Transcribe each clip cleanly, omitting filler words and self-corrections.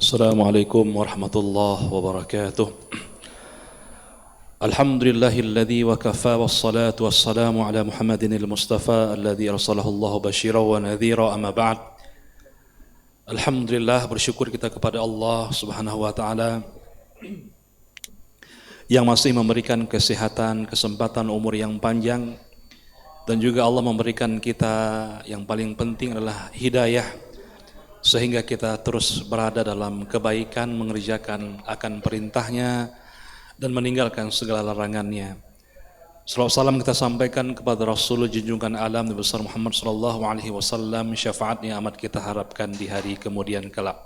Assalamualaikum warahmatullahi wabarakatuh. Alhamdulillahilladzi wa kafa wassalatu wassalamu ala Muhammadin al-Mustafa alladzi arsalahu Allah basyiran wa nadhira, amma ba'd. Alhamdulillah, bersyukur kita kepada Allah Subhanahu wa taala yang masih memberikan kesehatan, kesempatan umur yang panjang, dan juga Allah memberikan kita yang paling penting adalah hidayah, sehingga kita terus berada dalam kebaikan, mengerjakan akan perintahnya dan meninggalkan segala larangannya. Salawat salam kita sampaikan kepada Rasul junjungan alam Nabi besar Muhammad sallallahu alaihi wasallam, syafaatnya amat kita harapkan di hari kemudian kelak.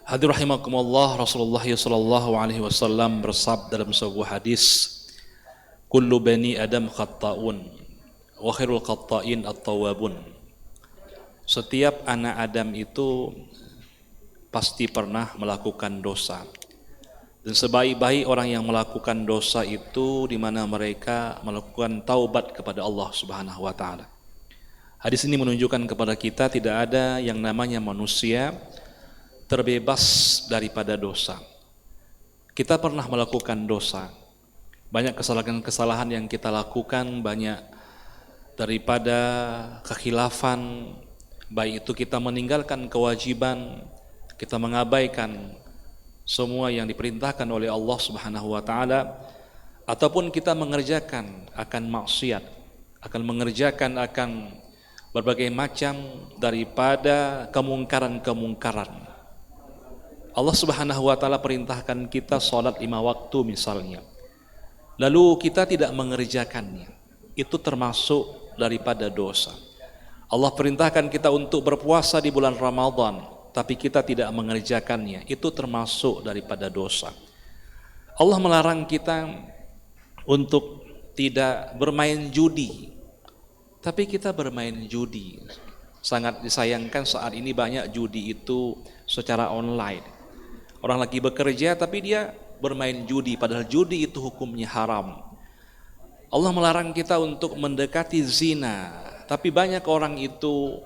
Hadir rahimakumullah, Rasulullah sallallahu alaihi wasallam bersabda dalam sebuah hadis, kullu bani adam khatta'un wa khairul khatta'in at-tawwabun. Setiap anak Adam itu pasti pernah melakukan dosa. Dan sebaik-baik orang yang melakukan dosa itu di mana mereka melakukan taubat kepada Allah Subhanahu wa taala. Hadis ini menunjukkan kepada kita tidak ada yang namanya manusia terbebas daripada dosa. Kita pernah melakukan dosa. Banyak kesalahan-kesalahan yang kita lakukan, banyak daripada kekhilafan, baik itu kita meninggalkan kewajiban, kita mengabaikan semua yang diperintahkan oleh Allah Subhanahu wa taala, ataupun kita mengerjakan akan maksiat, akan mengerjakan akan berbagai macam daripada kemungkaran-kemungkaran. Allah Subhanahu wa taala perintahkan kita salat 5 waktu misalnya, lalu kita tidak mengerjakannya, itu termasuk daripada dosa. Allah perintahkan kita untuk berpuasa di bulan Ramadan, tapi kita tidak mengerjakannya, itu termasuk daripada dosa. Allah melarang kita untuk tidak bermain judi, tapi kita bermain judi. Sangat disayangkan saat ini banyak judi itu secara online. Orang lagi bekerja tapi dia bermain judi, padahal judi itu hukumnya haram. Allah melarang kita untuk mendekati zina, tapi banyak orang itu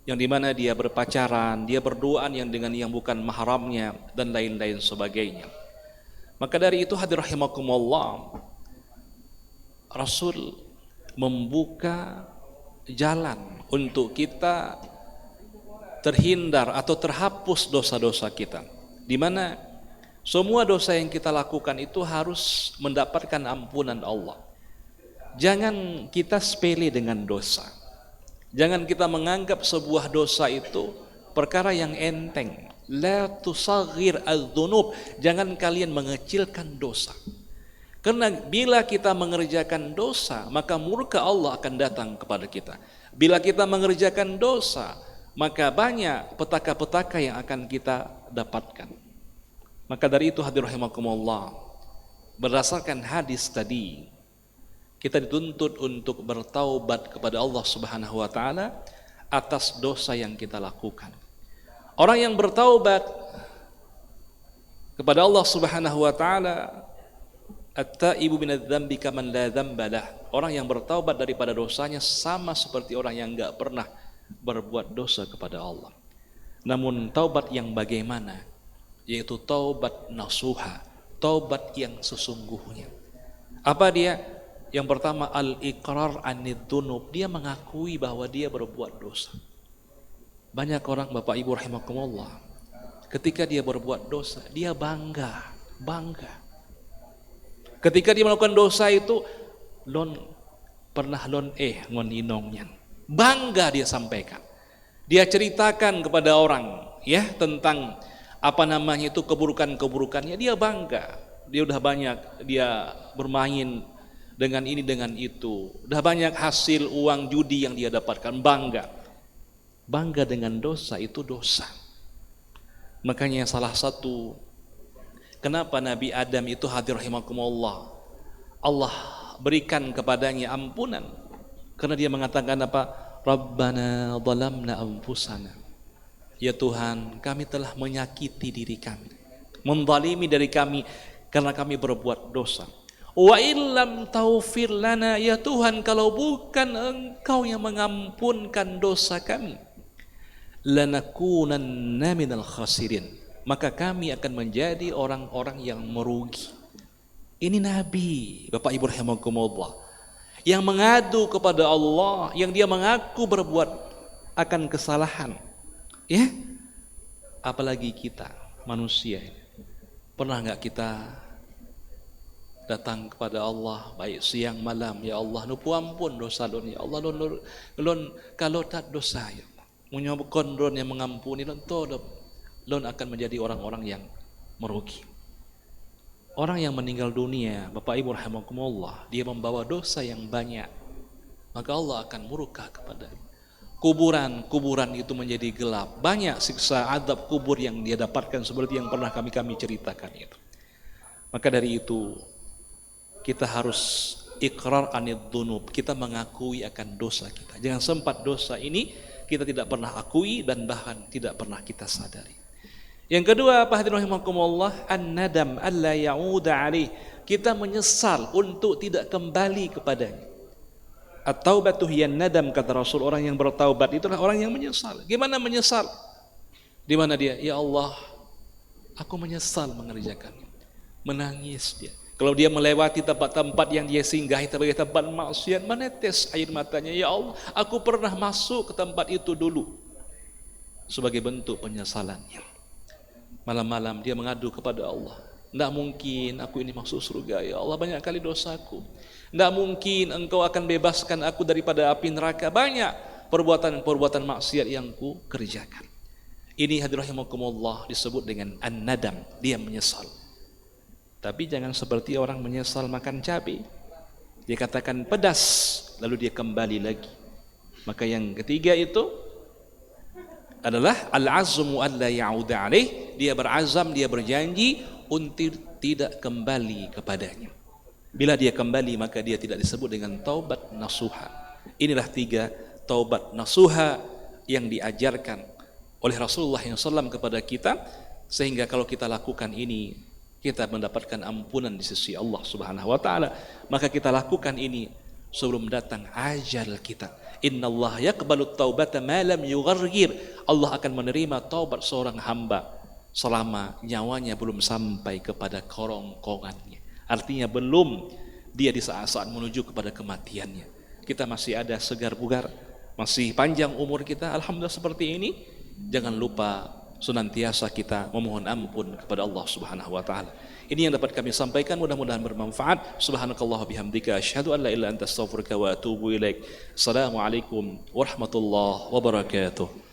yang dimana dia berpacaran, dia berduaan yang dengan yang bukan mahramnya dan lain-lain sebagainya. Maka dari itu hadir rahimakumullah, Rasul membuka jalan untuk kita terhindar atau terhapus dosa-dosa kita, di mana semua dosa yang kita lakukan itu harus mendapatkan ampunan Allah. Jangan kita sepele dengan dosa. Jangan kita menganggap sebuah dosa itu perkara yang enteng. La tusaghir adz-dzunub. Jangan kalian mengecilkan dosa. Karena bila kita mengerjakan dosa, maka murka Allah akan datang kepada kita. Bila kita mengerjakan dosa, maka banyak petaka-petaka yang akan kita dapatkan. Maka dari itu hadir rahimakumullah, berdasarkan hadis tadi, kita dituntut untuk bertaubat kepada Allah Subhanahu wa taala atas dosa yang kita lakukan. Orang yang bertaubat kepada Allah Subhanahu wa taala, at-taibu minadz-dzambi kaman la dzambalah. Orang yang bertaubat daripada dosanya sama seperti orang yang enggak pernah berbuat dosa kepada Allah. Namun taubat yang bagaimana? Yaitu taubat nasuha, taubat yang sesungguhnya. Apa dia? Yang pertama, al-iqrar anid-dzunub, dia mengakui bahwa dia berbuat dosa. Banyak orang Bapak Ibu rahimakumullah, ketika dia berbuat dosa, dia bangga. Ketika dia melakukan dosa itu, ngon inongnya. Bangga dia sampaikan. Dia ceritakan kepada orang ya tentang itu keburukannya, dia bangga. Dia udah banyak dia bermain dengan ini dengan itu, udah banyak hasil uang judi yang dia dapatkan, bangga dengan dosa, itu dosa. Makanya salah satu kenapa Nabi Adam itu hadir rahimakumullah, Allah berikan kepadanya ampunan, karena dia mengatakan apa? Rabbana zalamna anfusana, ya Tuhan, kami telah menyakiti diri kami, menzalimi dari kami karena kami berbuat dosa. Wa illam taufir lana, ya Tuhan, kalau bukan Engkau yang mengampunkan dosa kami, lanakunanna minal khasirin, maka kami akan menjadi orang-orang yang merugi. Ini Nabi, Bapak Ibu rahimakumullah, yang mengadu kepada Allah, yang dia mengaku berbuat akan kesalahan. Ya, apalagi kita manusia ini. Pernah nggak kita datang kepada Allah baik siang malam, ya Allah nupu ampun dosa lon, ya Allah lon kalau tak dosa ya menyobokon lon yang mengampuni lon todop, lon akan menjadi orang-orang yang merugi. Orang yang meninggal dunia, Bapak Ibu rahimakumullah, dia membawa dosa yang banyak, maka Allah akan murka kepadanya. Kuburan itu menjadi gelap, banyak siksa adab kubur yang dia dapatkan seperti yang pernah kami ceritakan itu. Maka dari itu kita harus ikrar anid dzunub, kita mengakui akan dosa kita. Jangan sempat dosa ini kita tidak pernah akui dan bahkan tidak pernah kita sadari. Yang kedua, apa hadirin rahimakumullah, an-nadam alla ya'uda alaih, kita menyesal untuk tidak kembali kepadanya. At-taubatu hiyan nadam, kata Rasul, orang yang bertaubat itulah orang yang menyesal. Gimana menyesal? Di mana dia? Ya Allah, aku menyesal mengerjakannya. Menangis dia. Kalau dia melewati tempat-tempat yang dia singgahi sebagai tempat maksiat, menetes air matanya. Ya Allah, aku pernah masuk ke tempat itu dulu. Sebagai bentuk penyesalannya. Malam-malam dia mengadu kepada Allah. Tidak mungkin aku ini masuk surga, ya Allah, banyak kali dosaku. Tidak mungkin engkau akan bebaskan aku daripada api neraka. Banyak perbuatan-perbuatan maksiat yang ku kerjakan. Ini hadirin rahimakumullah disebut dengan an-nadam, dia menyesal. Tapi jangan seperti orang menyesal makan cabai. Dia katakan pedas, lalu dia kembali lagi. Maka yang ketiga itu adalah al-azmu alla ya'uda alaih, dia berazam, dia berjanji untuk tidak kembali kepadanya. Bila dia kembali maka dia tidak disebut dengan taubat nasuha. Inilah 3 taubat nasuha yang diajarkan oleh Rasulullah SAW kepada kita, sehingga kalau kita lakukan ini kita mendapatkan ampunan di sisi Allah Subhanahu wa taala. Maka kita lakukan ini sebelum datang ajal kita. Innallaha yaqbalu taubata ma lam yughargir. Allah akan menerima taubat seorang hamba selama nyawanya belum sampai kepada kerongkongannya. Artinya belum dia di saat-saat menuju kepada kematiannya. Kita masih ada segar bugar, masih panjang umur kita, alhamdulillah seperti ini. Jangan lupa senantiasa kita memohon ampun kepada Allah Subhanahu wa taala. Ini yang dapat kami sampaikan, mudah-mudahan bermanfaat. Subhanakallah bihamdika asyhadu an la ilaha illa anta astaghfiruka wa atubu ilaik. Assalamualaikum warahmatullahi wabarakatuh.